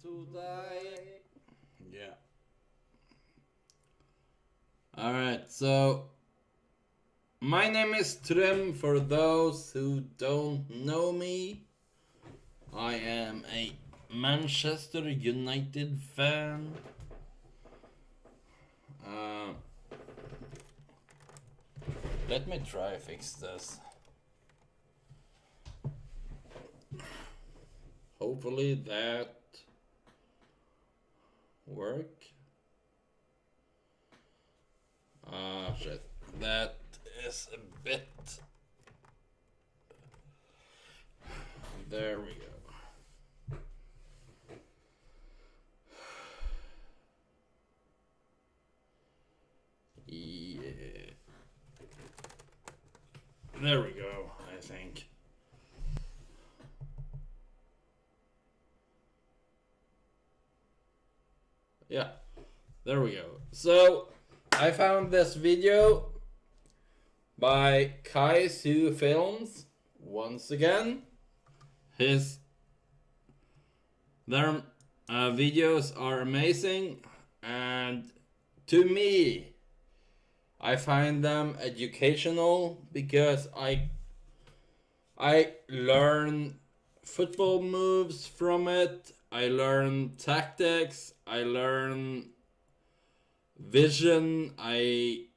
to die. Yeah. Alright, so my name is Trim. For those who don't know me, I am a Manchester United fan. Let me try fix this. Hopefully that work. Shit. That is a bit. There we go. Yeah. There we go, I think. Yeah, there we go. So, I found this video by KaiiZoFilms once again. Their videos are amazing, and to me, I find them educational because I learn football moves from it. I learn tactics. I learn vision. I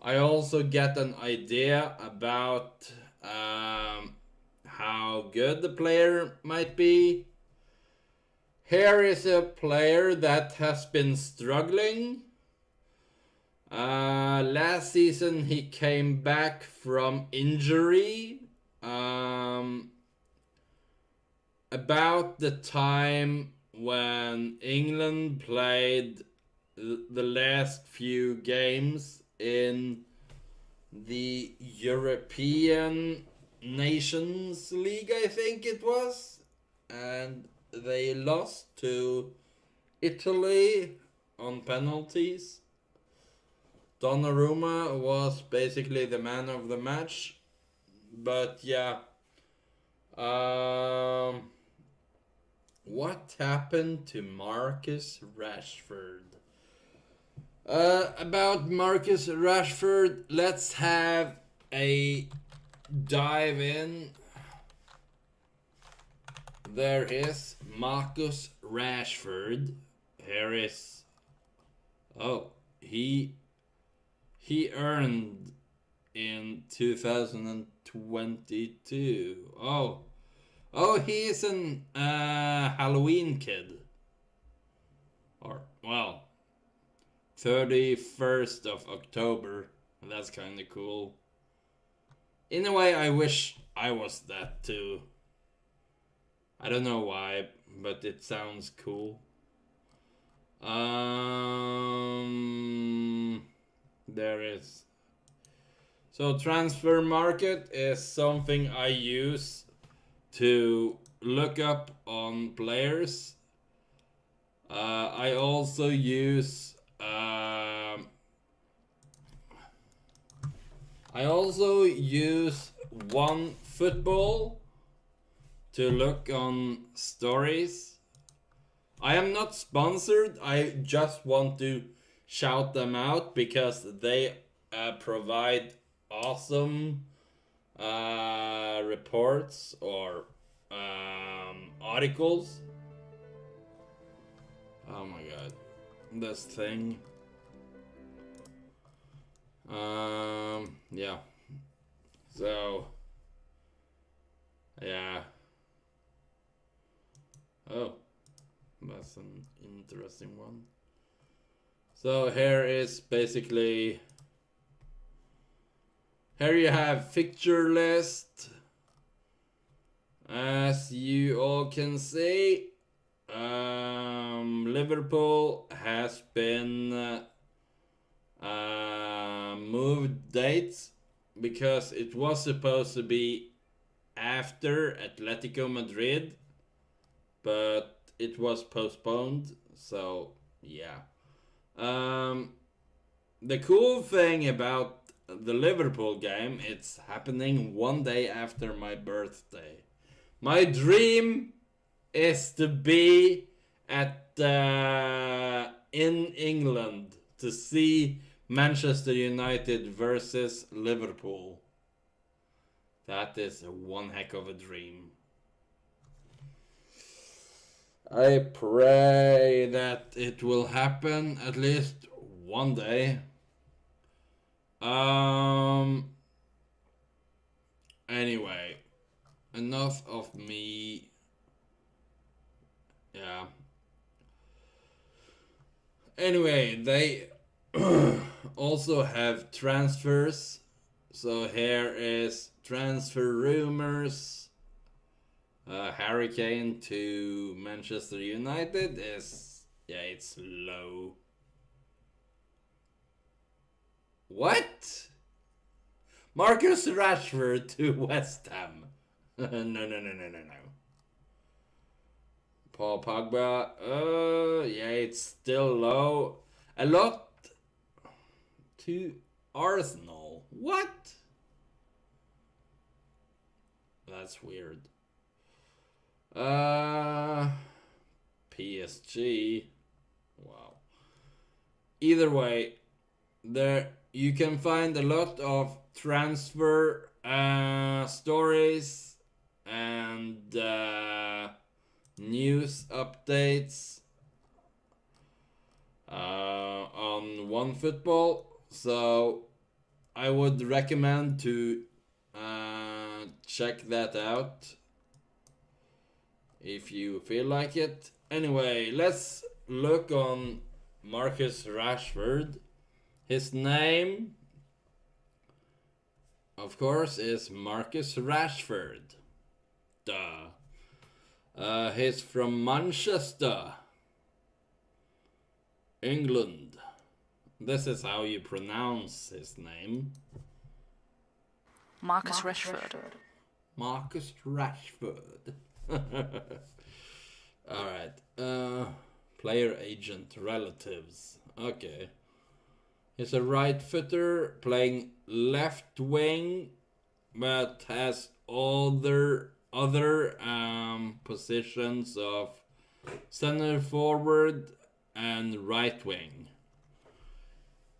also get an idea about how good the player might be. Here is a player that has been struggling. Last season he came back from injury. About the time when England played the last few games in the European Nations League, I think it was, and they lost to Italy on penalties. Donnarumma was basically the man of the match, but yeah. What happened to Marcus Rashford? About Marcus Rashford, let's have a dive in. There is Marcus Rashford. Here is. Oh, he earned in 2022. Oh, he is an Halloween kid. Or, well, 31st of October. That's kind of cool. In a way, I wish I was that too. I don't know why, but it sounds cool. There is. So transfer market is something I use to look up on players. I also use OneFootball to look on stories. I am not sponsored. I just want to shout them out because they provide awesome reports or articles. Oh my god, this thing. Yeah. So, yeah. Oh, that's an interesting one. So here is basically. Here you have fixture list. As you all can see, Liverpool has been moved dates because it was supposed to be after Atletico Madrid, but it was postponed. So yeah. The cool thing about the Liverpool game, it's happening one day after my birthday. My dream is to be at in England to see Manchester United versus Liverpool. That is one heck of a dream. I pray that it will happen at least one day. Anyway, enough of me. Yeah. Anyway, they also have transfers. So here is transfer rumors. Harry Kane to Manchester United is, yeah, it's low. What? Marcus Rashford to West Ham. No. Paul Pogba, yeah, it's still low. A lot to Arsenal. What? That's weird. PSG. Wow. Either way, there you can find a lot of transfer stories and news updates on OneFootball. So I would recommend to check that out if you feel like it. Anyway, let's look on Marcus Rashford. His name, of course, is Marcus Rashford. Duh. He's from Manchester, England. This is how you pronounce his name. Marcus Rashford. Marcus Rashford. Alright. Player agent relatives. Okay. He's a right footer playing left wing, but has other positions of center forward and right wing.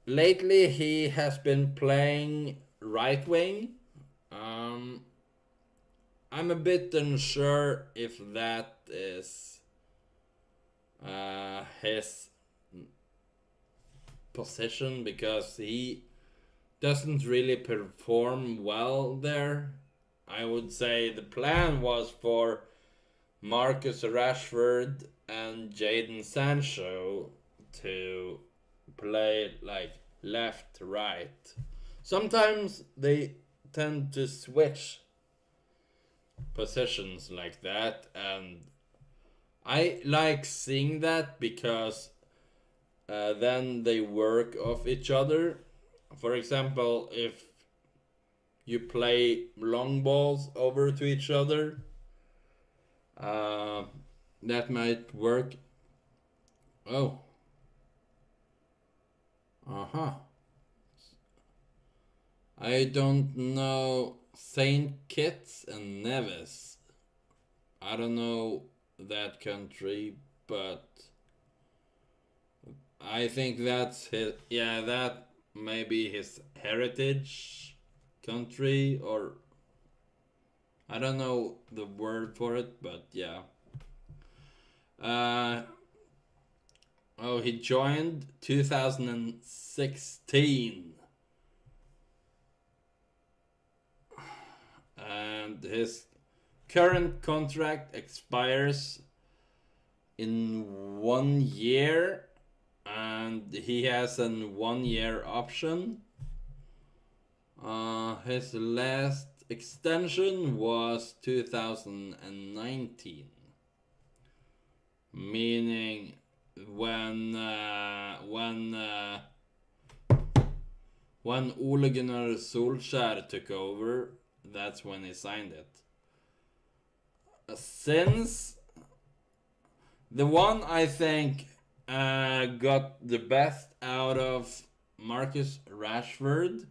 Lately he has been playing right wing. I'm a bit unsure if that is his position, because he doesn't really perform well there. I would say the plan was for Marcus Rashford and Jadon Sancho to play like left, right. Sometimes they tend to switch positions like that, and I like seeing that because then they work off each other. For example, if you play long balls over to each other, that might work. Oh. I don't know Saint Kitts and Nevis. I don't know that country, but I think that's his. Yeah, that may be his heritage country, or I don't know the word for it, but yeah. He joined 2016. And his current contract expires in 1 year, and he has a 1-year option. His last extension was 2019, meaning when Ole Gunnar Solskjær took over, that's when he signed it. Since the one I think got the best out of Marcus Rashford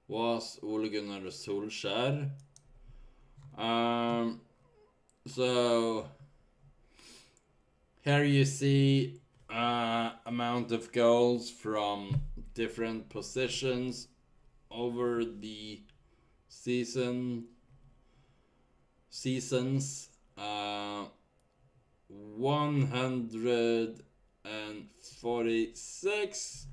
was Ole Gunnar Solskjær. So here you see amount of goals from different positions over the seasons. 146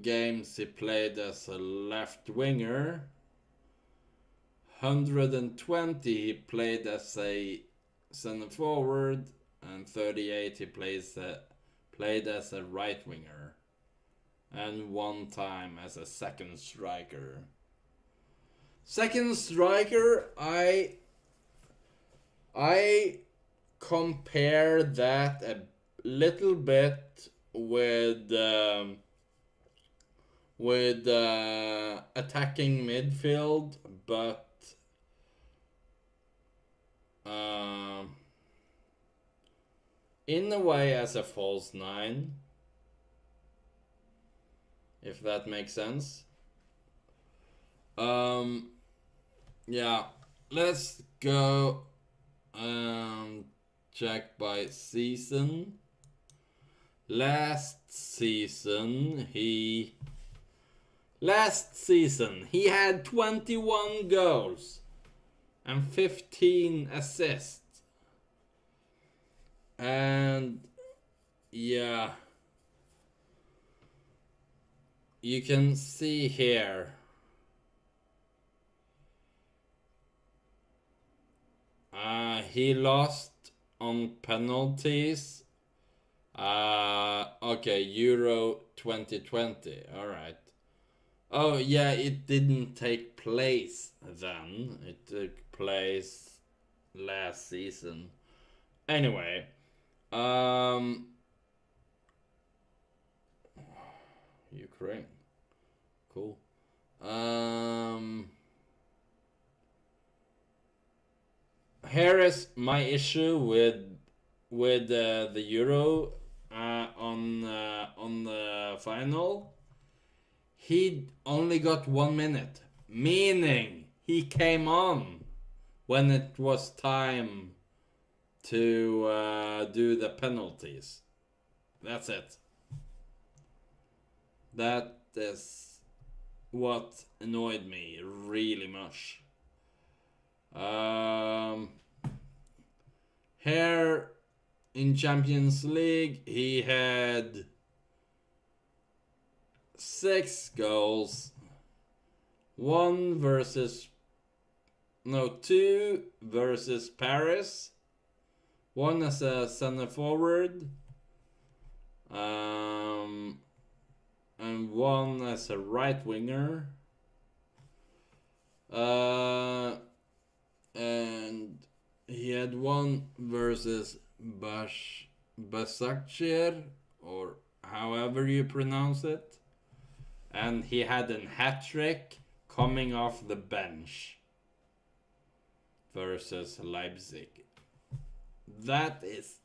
games he played as a left winger. 120 he played as a center forward, and 38 he played as a right winger, and one time as a second striker. Second striker, I compare that a little bit with attacking midfield, but in a way as a false nine, if that makes sense. Yeah, let's go check by season. Last season he had 21 goals and 15 assists. And yeah, you can see here he lost on penalties. Okay, Euro 2020. All right. Oh yeah, it didn't take place then. It took place last season. Anyway, Ukraine. Cool. Here is my issue with the Euro on the final. He only got 1 minute, meaning he came on when it was time to do the penalties. That's it. That is what annoyed me really much. Here in Champions League, he had 6 goals. 2 versus Paris. 1 as a center forward. And 1 as a right winger. And he had 1 versus Başakşehir, or however you pronounce it. And he had a hat-trick coming off the bench versus Leipzig. That is...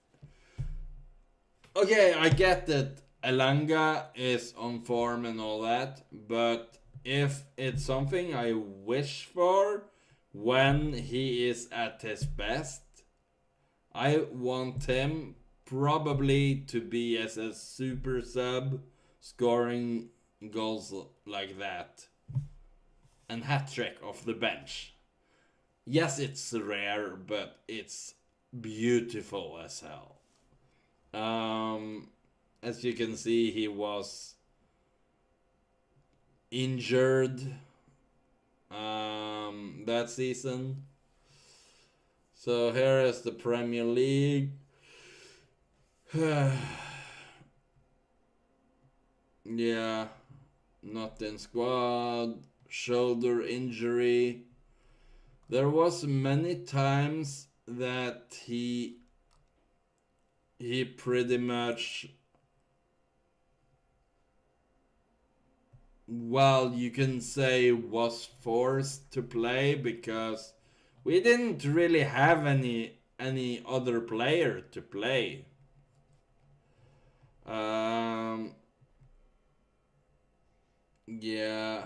Okay, I get that Elanga is on form and all that, but if it's something I wish for when he is at his best, I want him probably to be as a super sub, scoring goals like that, and hat-trick off the bench. Yes, it's rare, but it's beautiful as hell. As you can see, he was injured that season. So here is the Premier League. Yeah, not in squad, shoulder injury. There was many times that he pretty much, well, you can say was forced to play because we didn't really have any other player to play. Yeah.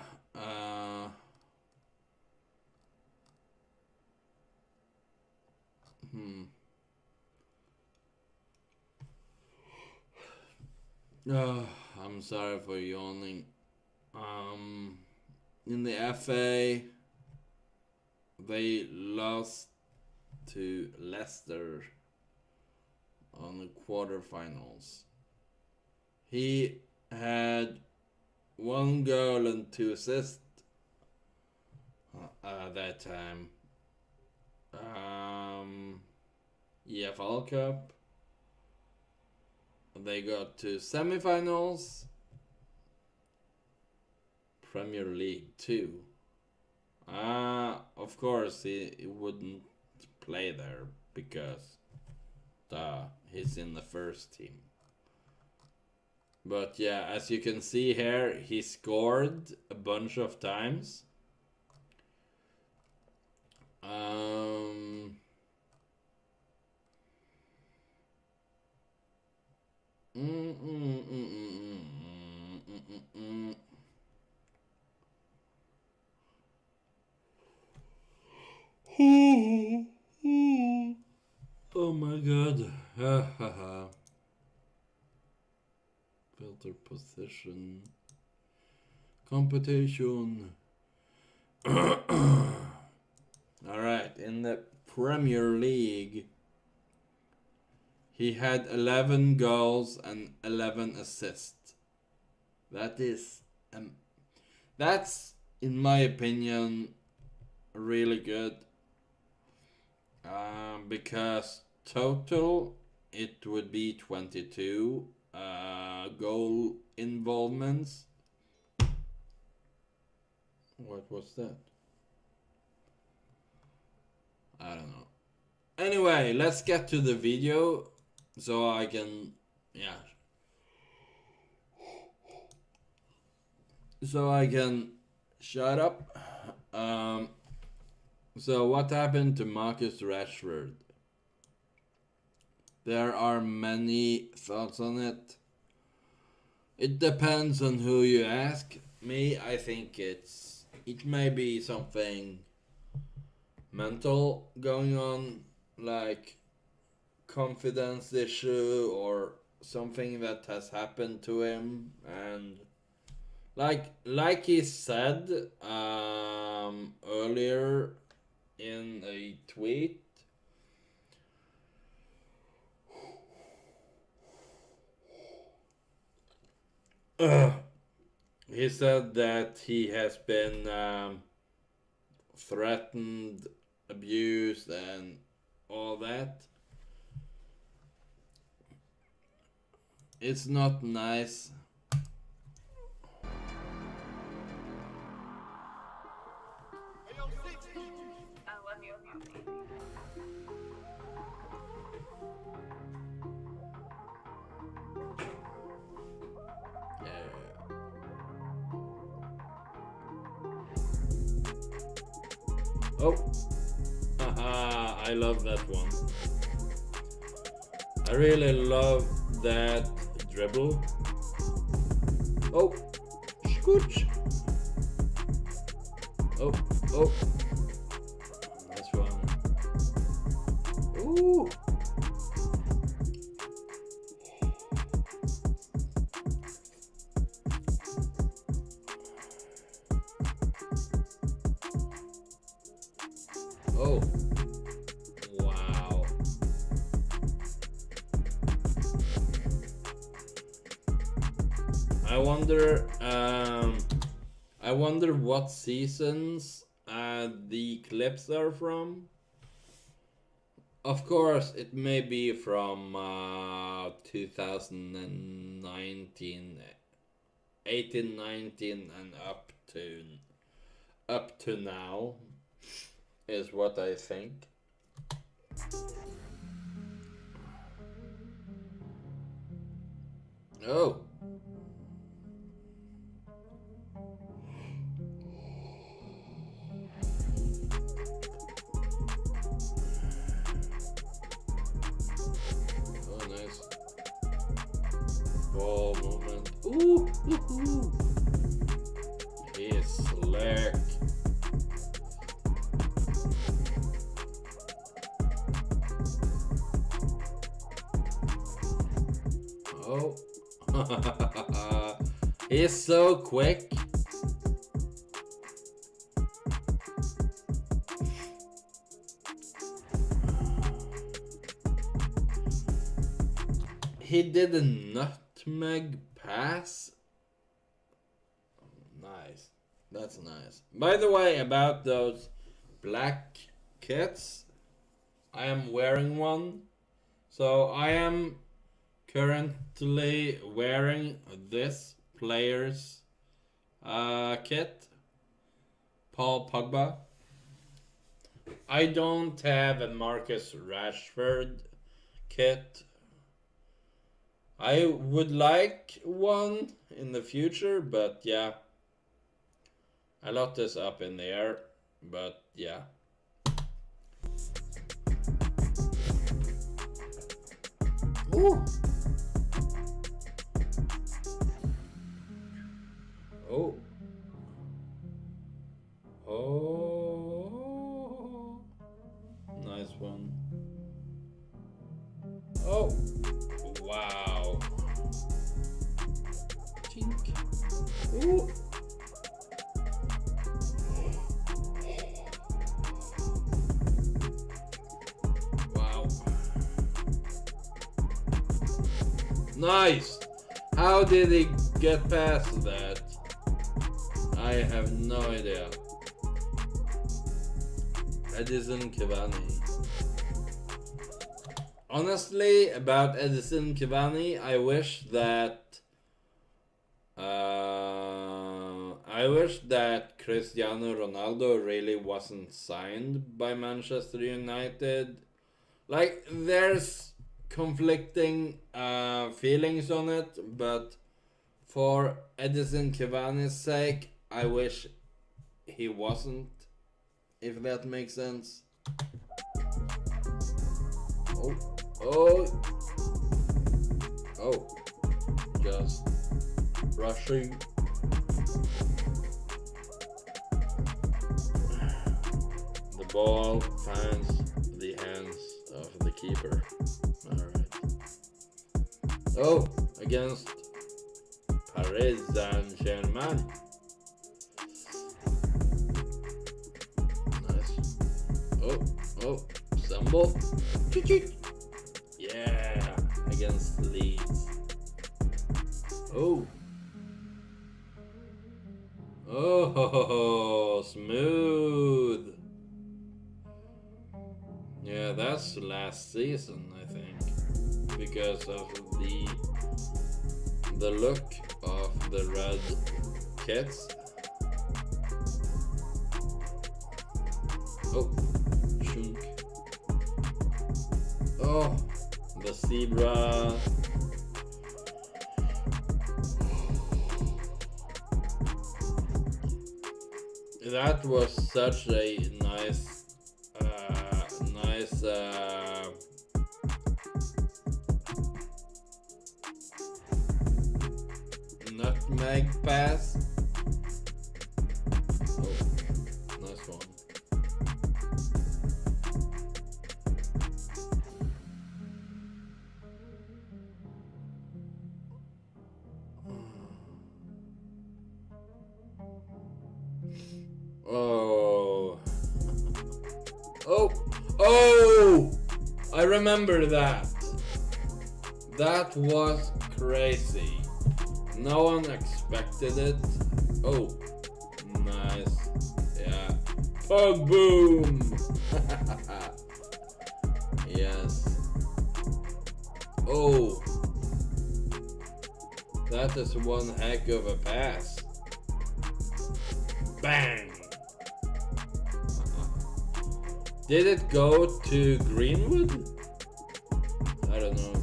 Oh, I'm sorry for yawning. In the FA, they lost to Leicester on the quarterfinals. He had 1 goal and 2 assists that time. EFL Cup. They got to semifinals. Premier League too. Of course he wouldn't play there because he's in the first team. But yeah, as you can see here, he scored a bunch of times. Oh my god. Filter position. Competition. Alright, in the Premier League, he had 11 goals and 11 assists. That's, in my opinion, really good. Because total, it would be 22 goal involvements. What was that? I don't know. Anyway, let's get to the video so I can, so I can shut up. So what happened to Marcus Rashford? There are many thoughts on it. It depends on who you ask. Me, I think it may be something mental going on, like confidence issue or something that has happened to him, and like he said earlier in a tweet, he said that he has been threatened, abused, and all that. It's not nice. Oh, haha, I love that one. I really love that dribble. Oh, scooch. Oh, nice one. Ooh. Oh, wow. I wonder what seasons the clips are from. Of course, it may be from 2019, 18, 19, and up to now, is what I think. Oh. Oh, nice. Ball movement. Ooh. He is slick. Oh. He's so quick. He did a nutmeg pass. Nice. That's nice. By the way, about those black kits, I am wearing one. So I am currently wearing this player's kit, Paul Pogba. I don't have a Marcus Rashford kit. I would like one in the future, but yeah. A lot is up in the air, but yeah. Ooh. Oh. Oh. Nice one. Oh. Wow. Chink. Ooh. Wow. Nice. How did he get past that? I have no idea. Edison Cavani. Honestly, about Edison Cavani, I wish that Cristiano Ronaldo really wasn't signed by Manchester United. Like, there's conflicting feelings on it, but for Edison Cavani's sake, I wish he wasn't, if that makes sense. Oh, oh, oh, just rushing. The ball finds the hands of the keeper. Alright. Oh, against Paris Saint-Germain. Nice. Oh, oh, stumble. Yeah, against Leeds. Oh. Oh, smooth. Yeah, that's last season, I think, because of the look of the red kits. Oh, shunk. Oh, the zebra. That was such a nice nutmeg pass. Oh, nice one. Oh. Oh. Oh! I remember that. That was crazy. No one expected it. Oh. Nice. Yeah. Pug boom! Yes. Oh. That is one heck of a pass. Bang! Did it go to Greenwood? I don't know.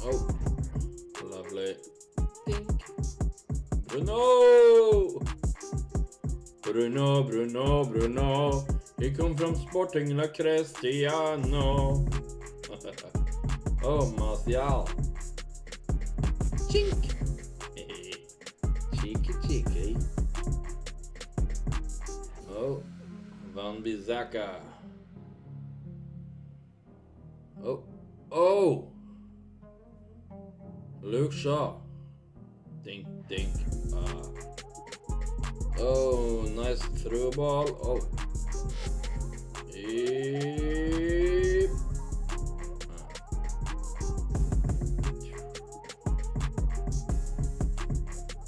Oh, lovely. Dink. Bruno! Bruno. He come from Sporting La Cristiano. Oh, Martial. Chink. Cheeky. Oh, Van Wan-Bissaka. Oh. Oh! Luke Shaw. Dink, dink. Oh, nice through ball. Oh. Yep.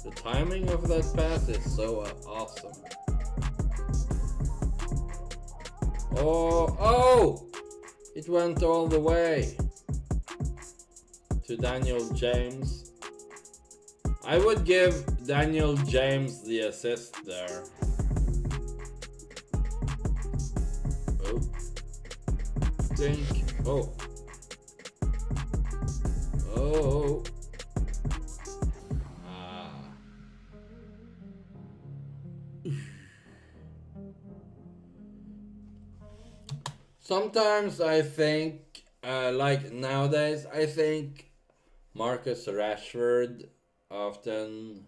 The timing of that pass is so awesome. Oh, oh! It went all the way to Daniel James. I would give Daniel James the assist there. Oh. Think. Oh. Oh. Sometimes I think, like nowadays, I think Marcus Rashford often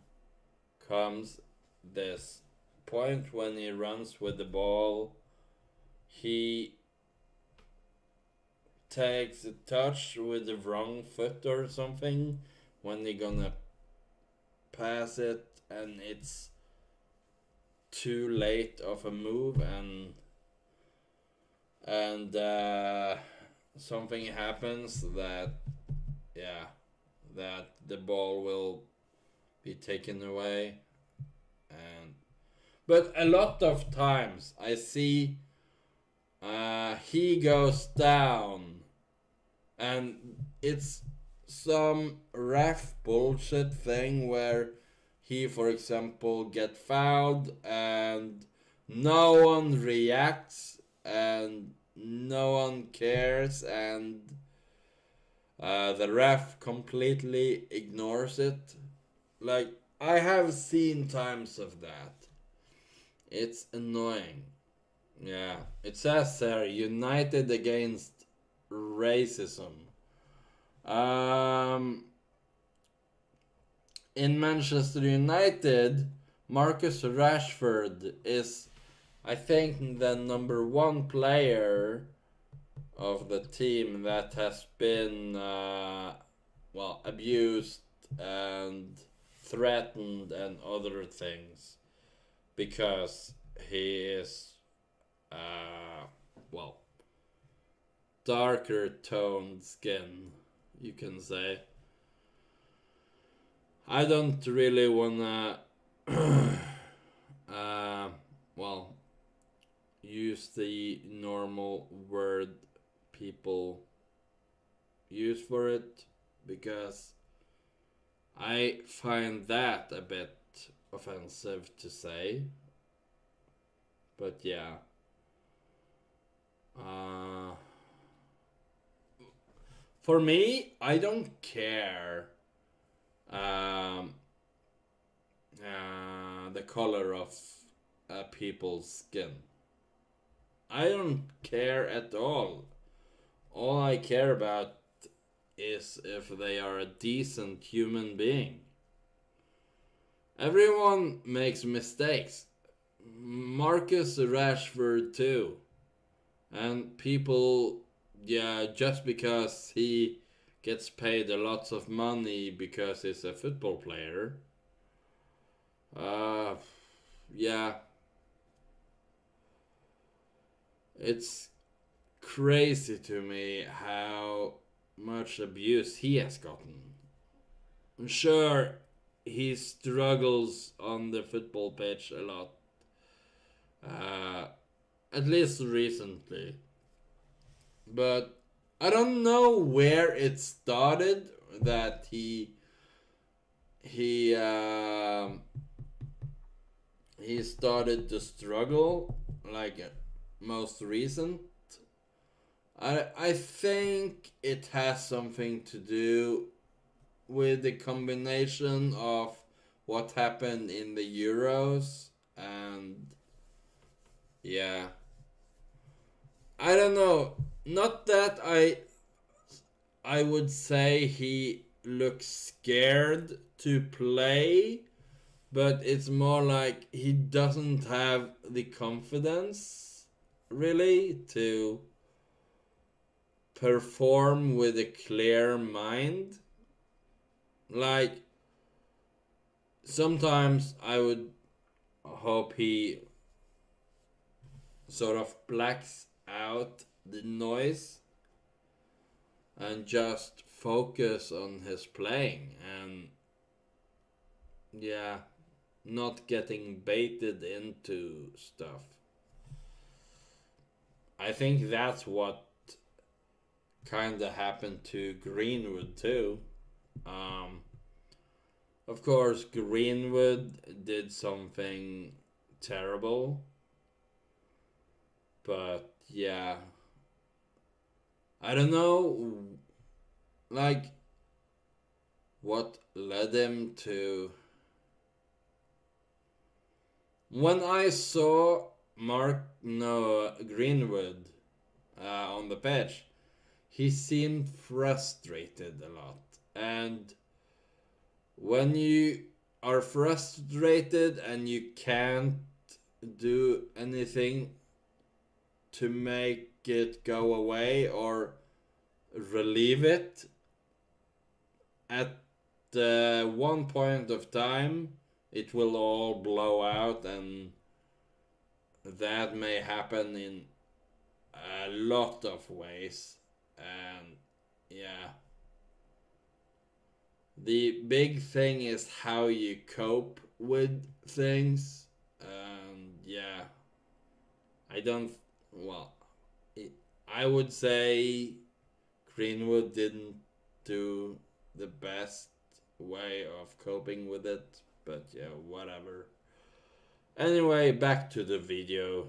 comes this point when he runs with the ball. He takes a touch with the wrong foot or something when they're gonna pass it, and it's too late of a move, and something happens that, yeah, that the ball will be taken away. But a lot of times I see he goes down and it's some ref bullshit thing where he, for example, get fouled and no one reacts and no one cares, and the ref completely ignores it. Like, I have seen times of that. It's annoying. Yeah, it says there, United against racism. In Manchester United, Marcus Rashford is, I think, the number one player of the team that has been, abused and threatened and other things because he is, darker toned skin, you can say. I don't really wanna, use the normal word people use for it, because I find that a bit offensive to say. But yeah. For me, I don't care the color of people's skin. I don't care at all. All I care about is if they are a decent human being. Everyone makes mistakes. Marcus Rashford too. And people, just because he gets paid a lot of money because he's a football player, it's crazy to me how much abuse he has gotten. I'm sure he struggles on the football pitch a lot. At least recently. But I don't know where it started that he started to struggle, like most recent. I think it has something to do with the combination of what happened in the Euros, and I don't know. Not that I would say he looks scared to play, but it's more like he doesn't have the confidence, really to perform with a clear mind. Like, sometimes I would hope he sort of blacks out the noise and just focus on his playing and yeah, not getting baited into stuff. I think that's what kind of happened to Greenwood too. Of course, Greenwood did something terrible, but yeah, I don't know, like, what led him to. When I saw Greenwood on the pitch, he seemed frustrated a lot. And when you are frustrated and you can't do anything to make it go away or relieve it, at one point of time, it will all blow out, and that may happen in a lot of ways. And yeah, the big thing is how you cope with things. And yeah, I don't, well, I would say Greenwood didn't do the best way of coping with it, but yeah, whatever. Anyway, back to the video,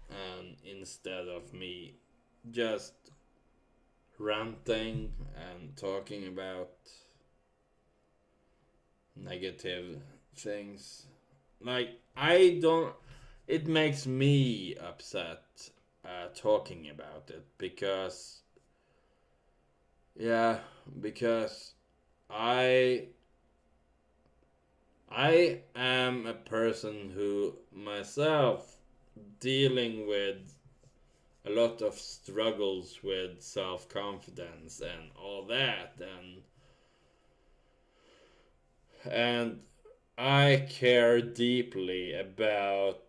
and instead of me just ranting and talking about negative things, like, it makes me upset talking about it, because I am a person who myself dealing with a lot of struggles with self-confidence and all that, and I care deeply about,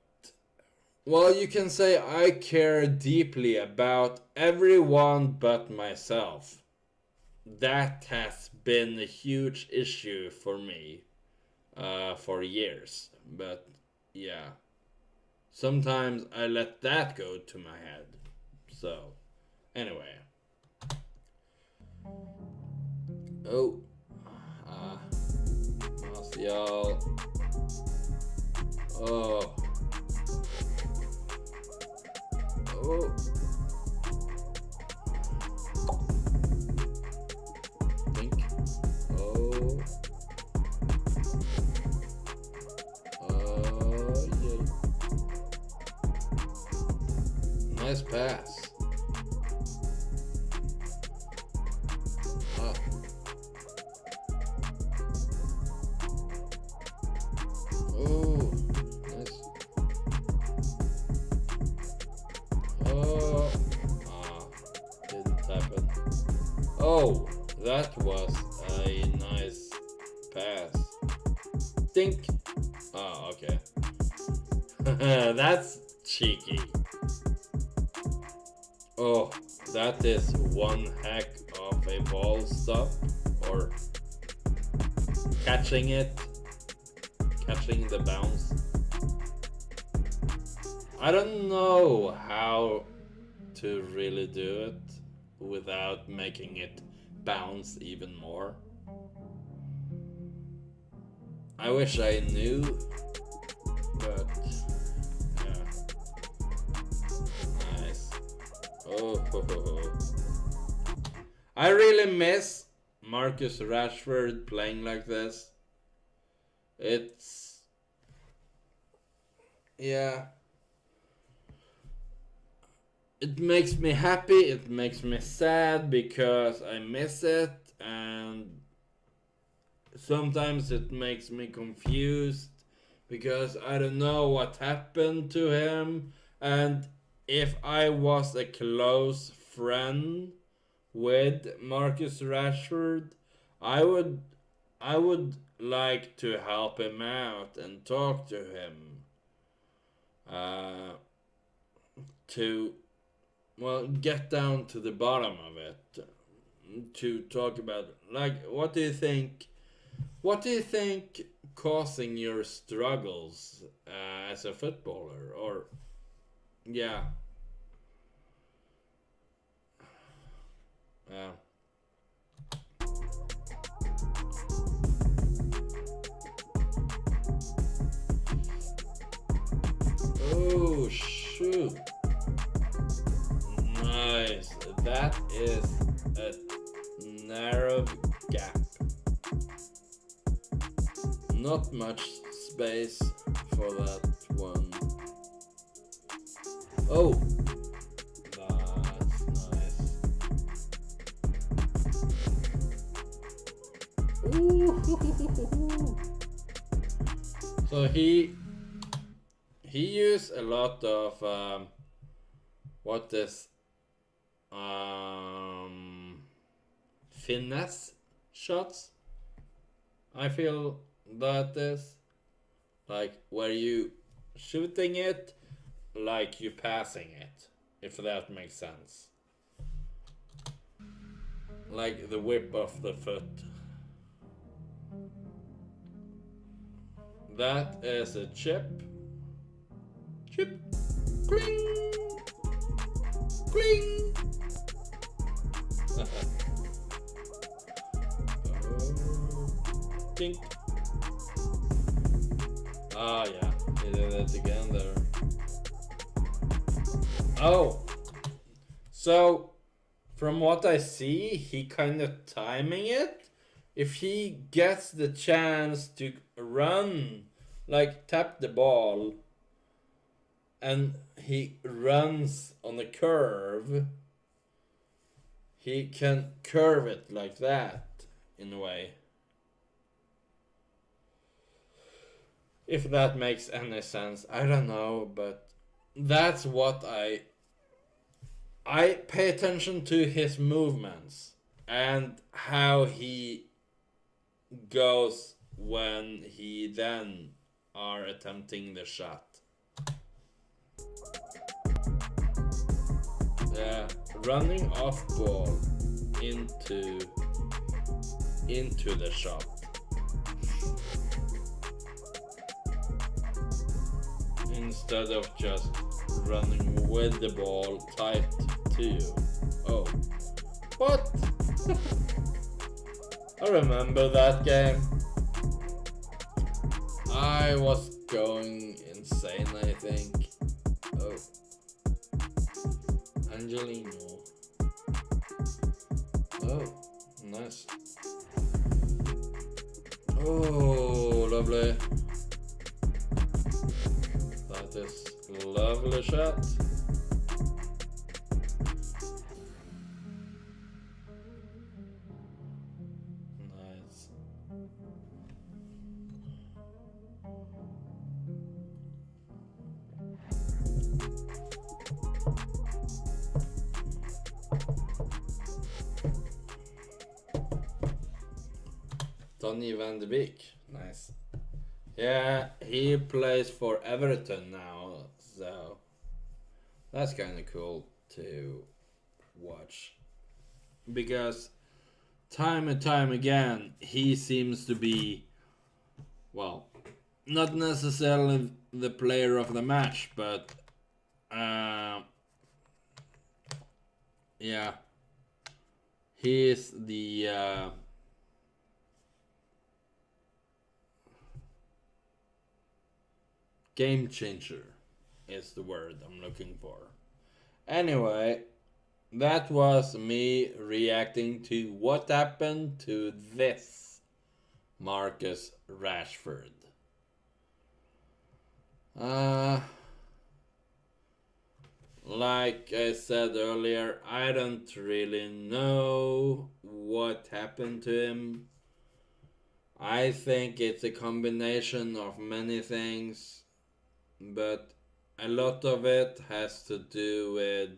well, you can say I care deeply about everyone but myself. That has been a huge issue for me for years. But yeah, sometimes I let that go to my head. So, anyway. Oh, Martial. Oh. Oh. Think. Oh. Yeah. Nice pass. Ah. Oh. Nice. Oh. Didn't happen. Oh, that was a nice pass. Think. Oh, okay. That's cheeky. Oh, that is one heck of a ball stop, or catching the bounce. I don't know how to really do it without making it bounce even more. I wish I knew, but yeah. Nice. Oh. I really miss Marcus Rashford playing like this. It's, yeah, it makes me happy, it makes me sad, because I miss it, and sometimes it makes me confused because I don't know what happened to him, and if I was a close friend with Marcus Rashford, I would I would like to help him out and talk to him. To get down to the bottom of it, to talk about, like, what do you think? What do you think causing your struggles as a footballer? Or yeah, yeah. Oh shoot! Nice. That is a narrow gap. Not much space for that one. Oh, that's nice. Ooh. So he used a lot of what is finesse shots. I feel that is like where you shooting it like you passing it, if that makes sense. Like the whip of the foot. That is a chip. Chip. Cling. Cling. Dink. Ah, yeah. He did it again there. Oh. So, from what I see, he kind of timing it. If he gets the chance to run, like tap the ball, and he runs on the curve, he can curve it like that, in a way. If that makes any sense, I don't know, but that's what I pay attention to his movements and how he goes when he then are attempting the shot. Yeah, running off ball into the shot. Instead of just running with the ball tight to you. Oh. What? I remember that game. I was going insane, I think. Oh. Angelino. Oh, nice. Oh, lovely. That is a lovely shot. Nice. Donny van de Beek. Nice. Yeah, he plays for Everton now, so that's kind of cool to watch. Because time and time again, he seems to be, well, not necessarily the player of the match, but yeah, he is the game changer is the word I'm looking for. Anyway, that was me reacting to what happened to this Marcus Rashford. Like I said earlier, I don't really know what happened to him. I think it's a combination of many things, but a lot of it has to do with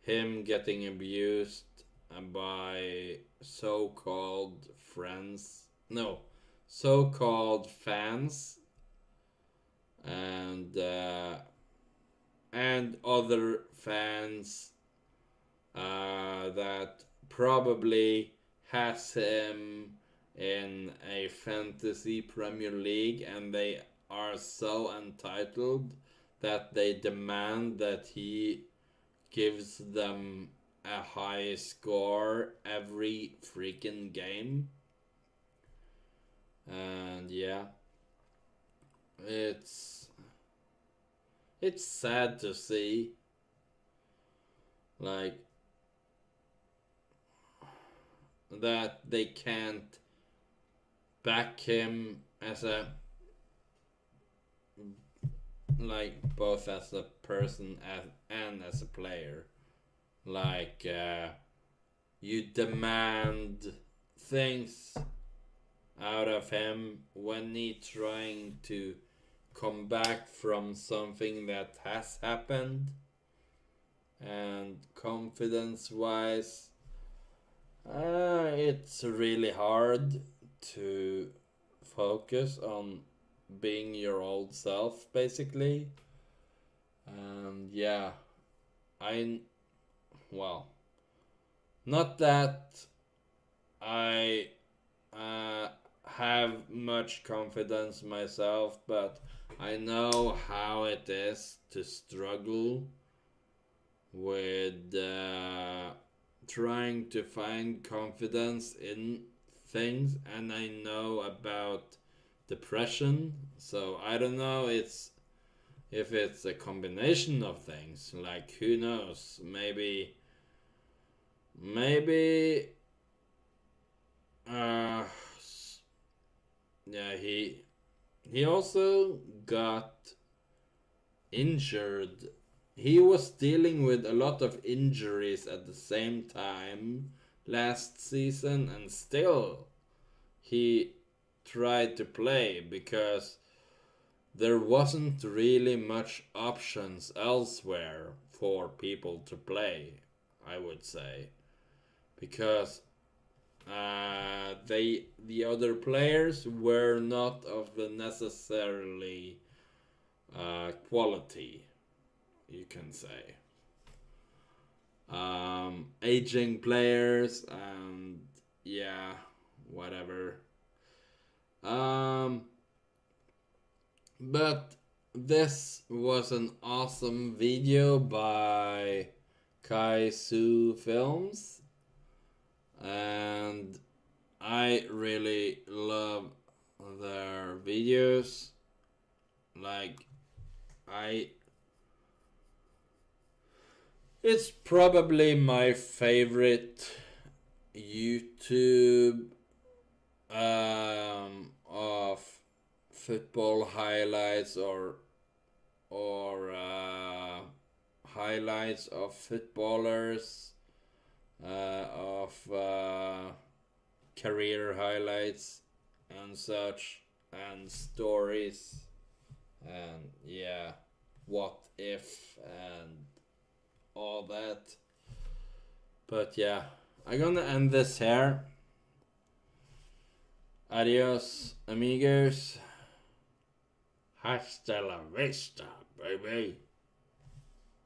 him getting abused by so-called friends. No, so-called fans and other fans that probably has him in a fantasy Premier League, and they are so entitled that they demand that he gives them a high score every freaking game. And yeah, it's sad to see, like, that they can't back him as a, like, both as a person and as a player. Like, you demand things out of him when he's trying to come back from something that has happened. And confidence wise, it's really hard to focus on being your old self, basically. And yeah, well, not that I have much confidence myself, but I know how it is to struggle with trying to find confidence in things, and I know about depression, so I don't know if it's a combination of things. Like, who knows? Maybe yeah, he also got injured. He was dealing with a lot of injuries at the same time last season, and still he tried to play because there wasn't really much options elsewhere for people to play, I would say, because the other players were not of the necessarily quality, you can say. Aging players, and yeah, whatever. But this was an awesome video by KaiiZoFilms, and I really love their videos. Like, it's probably my favorite YouTube of football highlights, or highlights of footballers, of career highlights and such, and stories, and yeah, what if, and all that. But yeah, I'm gonna end this here. Adios, amigos. Hasta la vista, baby.